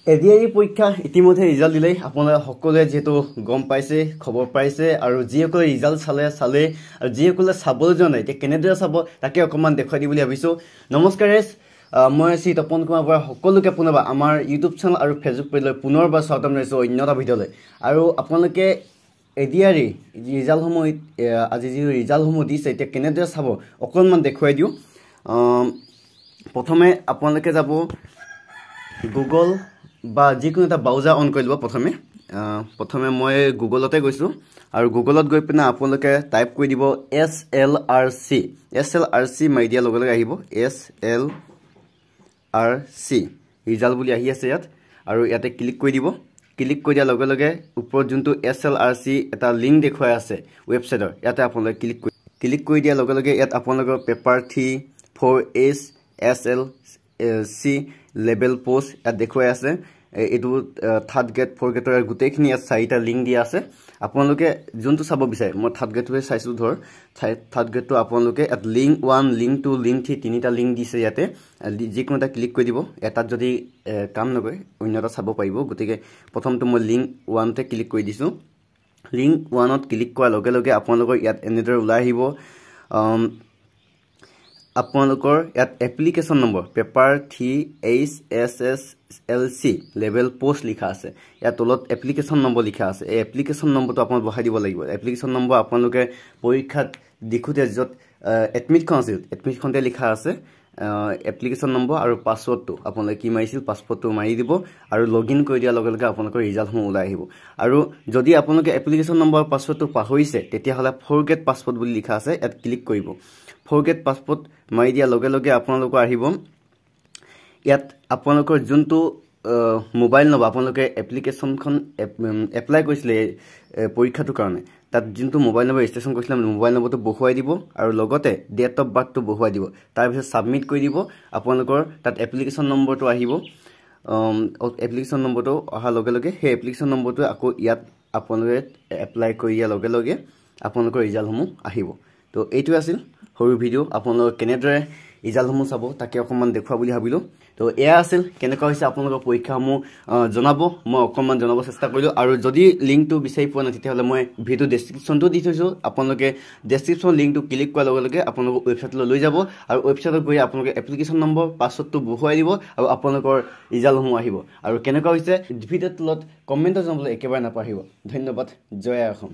ADRE পৰীক্ষা ইতিমধ্যে result দিলে আপোনালোকে সকলোৱে যেহেতু গম পাইছে খবৰ পাইছে আৰু যিসকলে ৰিজাল্ট চালে আৰু যিসকলে চাবলৈ যোৱা নাই এতিয়া কেনেদৰে চাব তাকে অকণমান দেখুৱাই দিম বুলি ভাবিছোঁ নমস্কাৰ মই শ্ৰী তপন কুমাৰ বৰা সকলোকে পুনৰবাৰ আমাৰ ইউটিউব চেনেল আৰু ফেচবুক পেজলৈ পুনৰবাৰ স্বাগতম জনাইছোঁ অন্য এটা ভিডিঅ'লৈ আৰু আপোনালোকে এডিআৰই ৰিজাল্টসমূহ আজি যি ৰিজাল্টসমূহ দিছে এতিয়া কেনেদৰে চাব অকণমান দেখুৱাই দিওঁ প্ৰথমে আপোনালোকে যাব গুগল বা যিকোনো এটা ব্ৰাউজাৰ অন কৰি ল'ব প্ৰথমে মই গুগলতে গৈছোঁ আৰু গুগলত গৈ পিনে আপোনালোকে টাইপ কৰি দিব SLRC মাৰি দিয়াৰ লগে লগে আহিব SLRC ৰিজাল্ট বুলি আহি আছে ইয়াত আৰু ইয়াতে ক্লিক কৰি দিব ক্লিক কৰি দিয়াৰ লগে লগে ওপৰত যোনটো SLRC এটা লিংক দেখুৱাই আছে ৱেবছাইটৰ ইয়াতে আপোনালোকে ক্লিক কৰি দিয়াৰ লগে লগে ইয়াত আপোনালোকৰ paper 3 4H SLC level post ইয়াত দেখুৱাই আছে এইটো থাৰ্ড গ্ৰেড ফ'ৰ গ্ৰেডৰ গোটেইখিনি ইয়াত চাৰিটা লিংক দিয়া আছে আপোনালোকে যোনটো চাব বিচাৰে মই থাৰ্ড গ্ৰেডটোৱে চাইছোঁ ধৰ থাৰ্ড গ্ৰেডটো আপোনালোকে ইয়াত লিংক 1 লিংক 2 লিংক 3 তিনিটা লিংক দিছে ইয়াতে যিকোনো এটা ক্লিক কৰি দিব এটাত যদি কাম নকৰে অন্য এটা চাব পাৰিব গতিকে প্ৰথমটো মই লিংক 1তে ক্লিক কৰি দিছোঁ লিংক 1ত ক্লিক কৰাৰ লগে লগে আপোনালোকৰ ইয়াত এনেদৰে ওলাই আহিব আপোনালোকৰ ইয়াত application number paper 3 HSSLC level post লিখা আছে ইয়াত তলত এপ্লিকেশ্যন নম্বৰ লিখা আছে এই এপ্লিকেশ্যন নম্বৰটো আপোনালোকে বহাই দিব লাগিব এপ্লিকেশ্যন নম্বৰ আপোনালোকে পৰীক্ষাত লিখোঁতে য'ত এডমিটখন আছিল এডমিটখনতে লিখা আছে এপ্লিকেশ্যন নম্বৰ আৰু পাছৱৰ্ডটো আপোনালোকে কি মাৰিছিল পাছৱৰ্ডটো মাৰি দিব আৰু লগ ইন কৰি দিয়াৰ লগে লগে আপোনালোকৰ ৰিজাল্টসমূহ ওলাই আহিব আৰু যদি আপোনালোকে এপ্লিকেশ্যন নম্বৰ আৰু পাছৱৰ্ডটো পাহৰিছে তেতিয়াহ'লে ফৰগেট পাছৱৰ্ড বুলি লিখা আছে ইয়াত ক্লিক কৰিব ফৰগেট পাছৱৰ্ড মাৰি দিয়াৰ লগে লগে আপোনালোকৰ আহিব ইয়াত আপোনালোকৰ যোনটো মোবাইল নম্বৰ আপোনালোকে এপ্লিকেশ্যনখন এপ্লাই কৰিছিলে পৰীক্ষাটোৰ কাৰণে তাত যোনটো মোবাইল নম্বৰ ৰেজিষ্ট্ৰেশ্যন কৰিছিলে মোবাইল নম্বৰটো বহুৱাই দিব আৰু লগতে ডেট অফ বাৰ্থটো বহুৱাই দিব তাৰপিছত ছাবমিট কৰি দিব আপোনালোকৰ তাত এপ্লিকেশ্যন নম্বৰটো আহিব এপ্লিকেশ্যন নম্বৰটো অহাৰ লগে লগে সেই এপ্লিকেশ্যন নম্বৰটো আকৌ ইয়াত আপোনালোকে এপ্লাই কৰি দিয়াৰ লগে লগে আপোনালোকৰ ৰিজাল্টসমূহ আহিব তো এইটো আছিল সৰু ভিডিঅ' আপোনালোকে কেনেদৰে ৰিজাল্টসমূহ চাব তাকে অকণমান দেখুৱা বুলি ভাবিলোঁ তো এয়া আছিল কেনেকুৱা হৈছে আপোনালোকৰ পৰীক্ষাসমূহ জনাব মই অকণমান জনাব চেষ্টা কৰিলোঁ আৰু যদি লিংকটো বিচাৰি পোৱা নাই তেতিয়াহ'লে মই ভিডিঅ' ডেছক্ৰিপশ্যনটো দি থৈছোঁ আপোনালোকে ডেছক্ৰিপশ্যন লিংকটো ক্লিক কৰাৰ লগে লগে আপোনালোকৰ ৱেবছাইটলৈ লৈ যাব আৰু ৱেবছাইটত গৈ আপোনালোকে এপ্লিকেশ্যন নম্বৰ পাছৱৰ্ডটো বহুৱাই দিব আৰু আপোনালোকৰ ৰিজাল্টসমূহ আহিব আৰু কেনেকুৱা হৈছে ভিডিঅ'ৰ তলত কমেণ্টত জনাবলৈ একেবাৰে নাপাহৰিব ধন্যবাদ জয় অসম